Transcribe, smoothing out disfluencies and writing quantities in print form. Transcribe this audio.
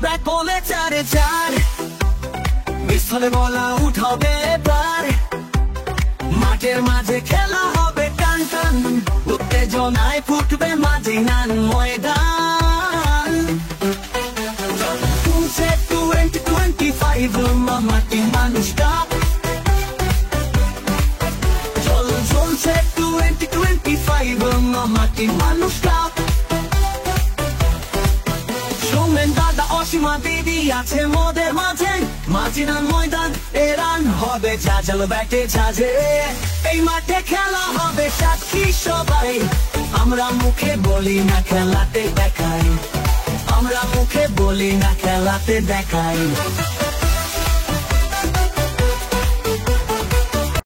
Bat বলে 4-4, miss হলে ball out হবে এবার। মাঠের মাঝে খেলা হবে টান টান, উত্তেজনায় ফুটবে মাঝে নান ময়দান। চলছে 20-25 মাটি মানুষ কাপ, চলছে 20-25 মাটি মানুষ কাপ। সৌমেন দাদা অসীমা দিদি আছে মোদের মাঝে, মাঝিনান ময়দান এ রান হবে ঝাঁঝাল ব্যাটে ঝাঁঝে। এই মাঠে খেলা হবে সাক্ষী সবাই, আমরা মুখে বলি না খেলাতে দেখাই, আমরা মুখে বলি না খেলাতে দেখাই।